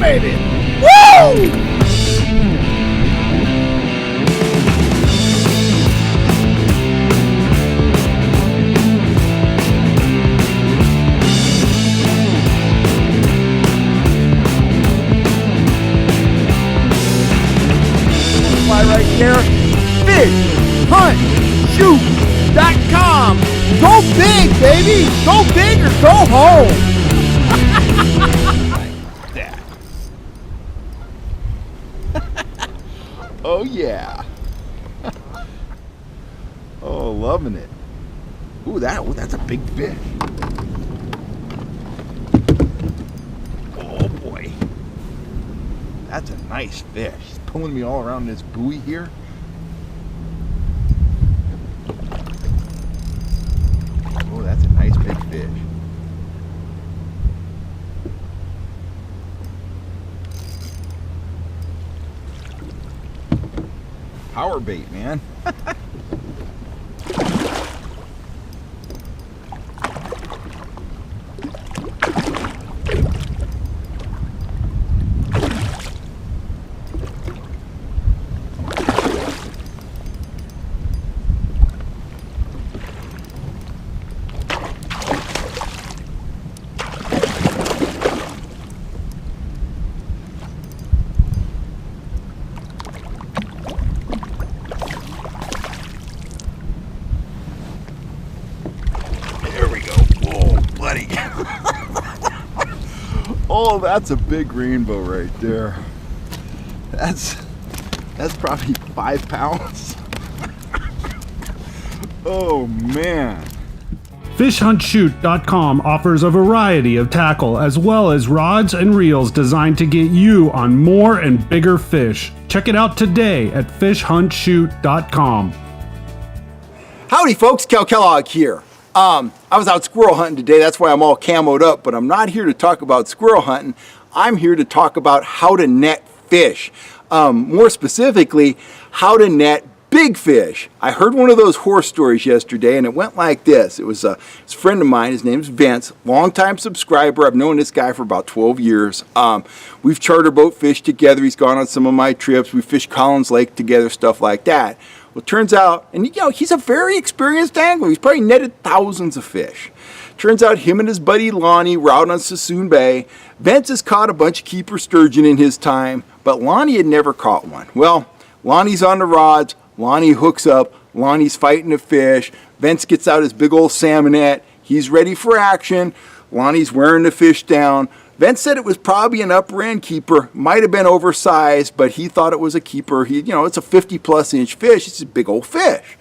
baby! Woo! Right there, fishhuntshoot.com. Go big, baby! Go big or go home! Like that. Oh yeah. Oh, loving it. Ooh, that's a big fish. Oh boy. That's a nice fish. He's pulling me all around this buoy here. Oh, that's a nice big fish. Power bait, man. Oh, that's a big rainbow right there. That's probably 5 pounds. Oh man. FishHuntShoot.com offers a variety of tackle as well as rods and reels designed to get you on more and bigger fish. Check it out today at FishHuntShoot.com. Howdy folks, Cal Kellogg here. I was out squirrel hunting today, that's why I'm all camoed up, but I'm not here to talk about squirrel hunting. I'm here to talk about how to net fish. More specifically, how to net big fish. I heard one of those horse stories yesterday and it went like this. It's a friend of mine, his name's Vince, longtime subscriber. I've known this guy for about 12 years. We've charter boat fished together. He's gone on some of my trips. We fished Collins Lake together, stuff like that. Well, it turns out, and you know, he's a very experienced angler. He's probably netted thousands of fish. Turns out him and his buddy Lonnie were out on Sassoon Bay. Vince has caught a bunch of keeper sturgeon in his time, but Lonnie had never caught one. Well, Lonnie's on the rods. Lonnie hooks up. Lonnie's fighting a fish. Vince gets out his big old salmon net. He's ready for action. Lonnie's wearing the fish down. Vince said it was probably an upper end keeper, might have been oversized, but he thought it was a keeper. It's a 50+ inch fish. It's a big old fish.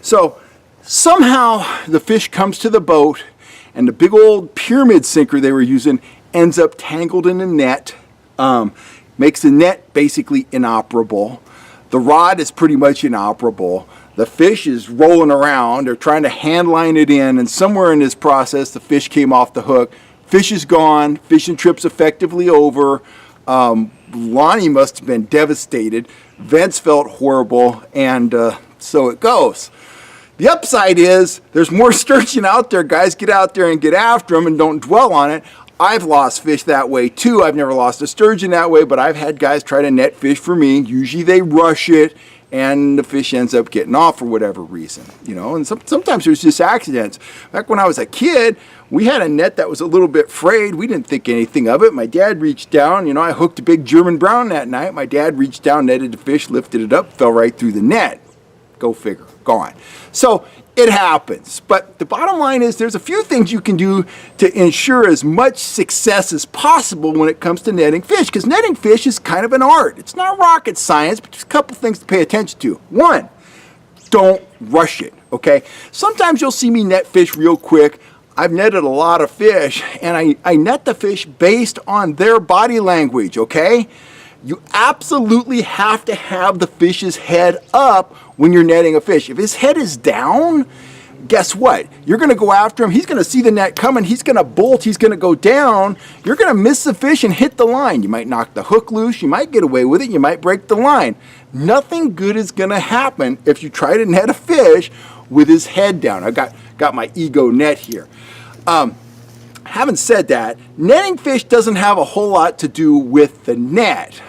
So somehow the fish comes to the boat and the big old pyramid sinker they were using ends up tangled in the net, makes the net basically inoperable. The rod is pretty much inoperable. The fish is rolling around. They're trying to hand line it in, and somewhere in this process the fish came off the hook. Fish is gone. Fishing trip's effectively over. Lonnie must have been devastated. Vince felt horrible, and so it goes. The upside is there's more sturgeon out there. Guys, get out there and get after them and don't dwell on it. I've lost fish that way too. I've never lost a sturgeon that way, but I've had guys try to net fish for me. Usually they rush it and the fish ends up getting off for whatever reason, and sometimes there's just accidents. Back when I was a kid, we had a net that was a little bit frayed. We didn't think anything of it. My dad reached down, I hooked a big German brown that night. My dad reached down, netted the fish, lifted it up, fell right through the net. Go figure, gone. So it happens. But the bottom line is there's a few things you can do to ensure as much success as possible when it comes to netting fish, because netting fish is kind of an art. It's not rocket science, but there's a couple things to pay attention to. One, don't rush it, okay? Sometimes you'll see me net fish real quick. I've netted a lot of fish, and I net the fish based on their body language, okay? You absolutely have to have the fish's head up when you're netting a fish. If his head is down, guess what? You're going to go after him. He's going to see the net coming. He's going to bolt. He's going to go down. You're going to miss the fish and hit the line. You might knock the hook loose. You might get away with it. You might break the line. Nothing good is going to happen if you try to net a fish with his head down. I got my ego net here. Having said that, netting fish doesn't have a whole lot to do with the net,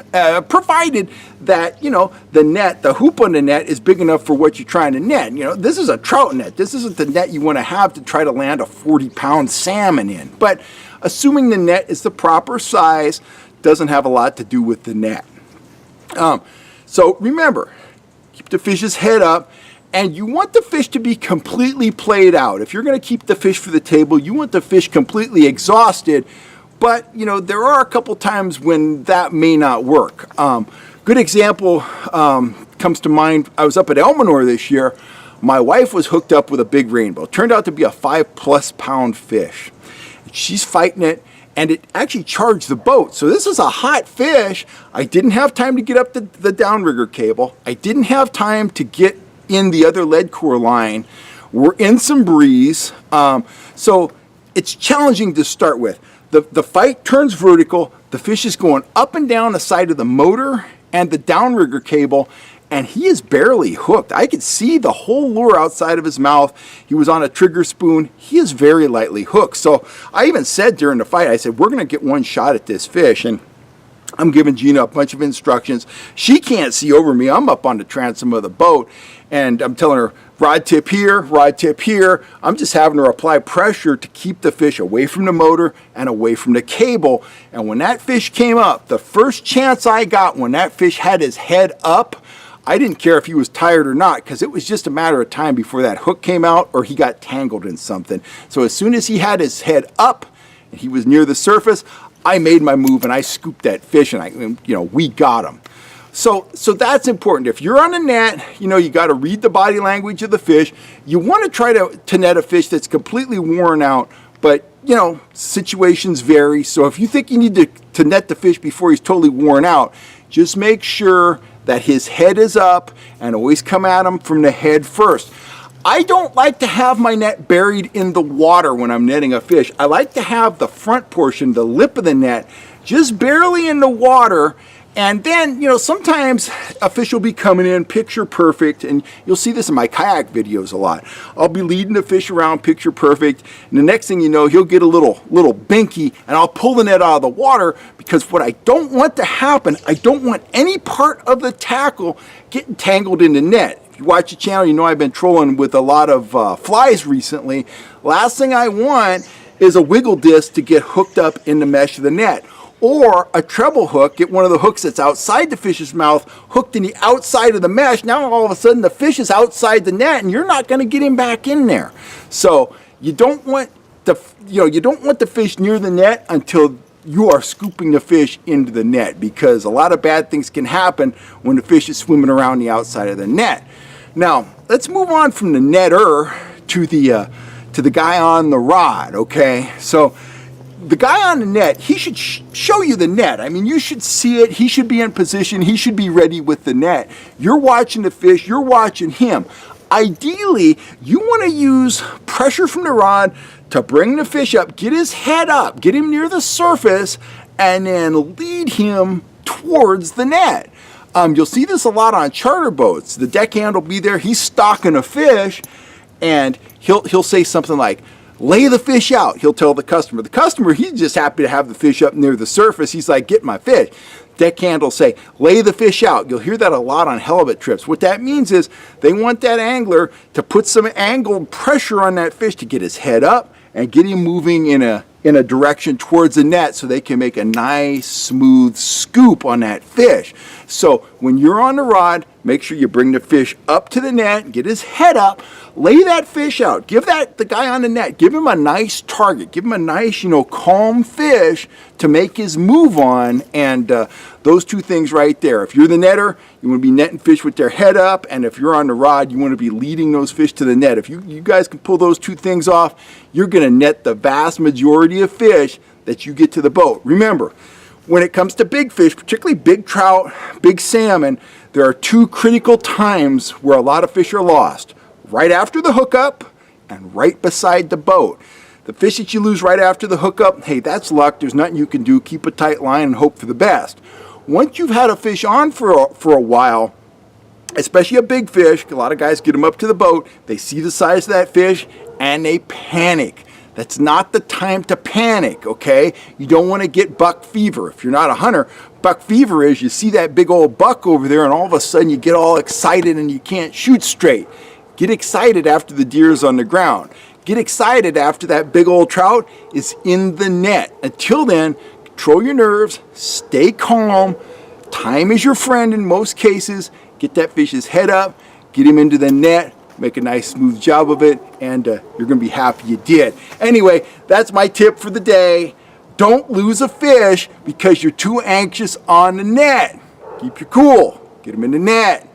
provided that, the net, the hoop on the net is big enough for what you're trying to net. This is a trout net. This isn't the net you want to have to try to land a 40-pound salmon in. But assuming the net is the proper size, doesn't have a lot to do with the net. So remember, keep the fish's head up. And you want the fish to be completely played out. If you're going to keep the fish for the table, you want the fish completely exhausted. But, there are a couple times when that may not work. Good example comes to mind. I was up at Elmonor this year. My wife was hooked up with a big rainbow. Turned out to be a 5+ pound fish. She's fighting it, and it actually charged the boat. So this is a hot fish. I didn't have time to get up the downrigger cable. I didn't have time to get in the other lead core line. We're in some breeze, so it's challenging to start with. The fight turns vertical. The fish is going up and down the side of the motor and the downrigger cable, and he is barely hooked. I could see the whole lure outside of his mouth. He was on a trigger spoon. He is very lightly hooked. So I even said during the fight, I said, we're going to get one shot at this fish. And I'm giving Gina a bunch of instructions. She can't see over me. I'm up on the transom of the boat, and I'm telling her, rod tip here, rod tip here. I'm just having her apply pressure to keep the fish away from the motor and away from the cable. And when that fish came up, the first chance I got when that fish had his head up, I didn't care if he was tired or not, because it was just a matter of time before that hook came out or he got tangled in something. So as soon as he had his head up and he was near the surface, I made my move and I scooped that fish, and we got him. So that's important. If you're on a net, you got to read the body language of the fish. You want to try to net a fish that's completely worn out, but situations vary. So if you think you need to net the fish before he's totally worn out, just make sure that his head is up and always come at him from the head first. I don't like to have my net buried in the water when I'm netting a fish. I like to have the front portion, the lip of the net, just barely in the water. And then, sometimes a fish will be coming in picture perfect, and you'll see this in my kayak videos a lot. I'll be leading the fish around picture perfect, and the next thing you know, he'll get a little binky, and I'll pull the net out of the water, because what I don't want to happen, I don't want any part of the tackle getting tangled in the net. If you watch the channel, you know I've been trolling with a lot of flies recently. Last thing I want is a wiggle disc to get hooked up in the mesh of the net. Or a treble hook, get one of the hooks that's outside the fish's mouth, hooked in the outside of the mesh. Now all of a sudden the fish is outside the net, and you're not going to get him back in there. So you don't want the fish near the net until you are scooping the fish into the net, because a lot of bad things can happen when the fish is swimming around the outside of the net. Now let's move on from the netter to the guy on the rod. Okay, so the guy on the net, he should show you the net. I mean, you should see it. He should be in position. He should be ready with the net. You're watching the fish. You're watching him. Ideally, you want to use pressure from the rod to bring the fish up, get his head up, get him near the surface, and then lead him towards the net. You'll see this a lot on charter boats. The deckhand will be there. He's stalking a fish, and he'll say something like, lay the fish out. He'll tell the customer. The customer, he's just happy to have the fish up near the surface. He's like, get my fish. Deckhand will say, lay the fish out. You'll hear that a lot on halibut trips. What that means is they want that angler to put some angled pressure on that fish to get his head up and get him moving in a direction towards the net so they can make a nice smooth scoop on that fish. So when you're on the rod, make sure you bring the fish up to the net, get his head up, lay that fish out. Give the guy on the net, give him a nice target, give him a nice, calm fish to make his move on. And those two things right there. If you're the netter, you want to be netting fish with their head up, and if you're on the rod, you want to be leading those fish to the net. If you guys can pull those two things off, you're going to net the vast majority of fish that you get to the boat. Remember, when it comes to big fish, particularly big trout, big salmon, there are two critical times where a lot of fish are lost. Right after the hookup and right beside the boat. The fish that you lose right after the hookup, hey, that's luck. There's nothing you can do. Keep a tight line and hope for the best. Once you've had a fish on for a while, especially a big fish, a lot of guys get them up to the boat, they see the size of that fish, and they panic. That's not the time to panic, okay? You don't want to get buck fever. If you're not a hunter, buck fever is you see that big old buck over there and all of a sudden you get all excited and you can't shoot straight. Get excited after the deer's on the ground. Get excited after that big old trout is in the net. Until then, control your nerves, stay calm. Time is your friend in most cases. Get that fish's head up, get him into the net, make a nice smooth job of it, and you're going to be happy you did. Anyway, that's my tip for the day. Don't lose a fish because you're too anxious on the net. Keep your cool. Get him in the net.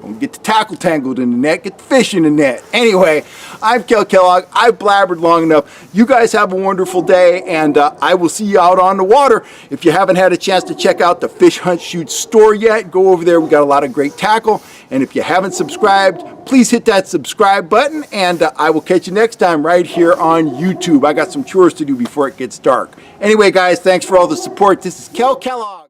Don't get the tackle tangled in the net. Get the fish in the net. Anyway, I'm Kel Kellogg. I've blabbered long enough. You guys have a wonderful day, and I will see you out on the water. If you haven't had a chance to check out the Fish Hunt Shoot store yet, go over there. We got a lot of great tackle. And if you haven't subscribed, please hit that subscribe button, and I will catch you next time right here on YouTube. I got some chores to do before it gets dark. Anyway, guys, thanks for all the support. This is Kel Kellogg.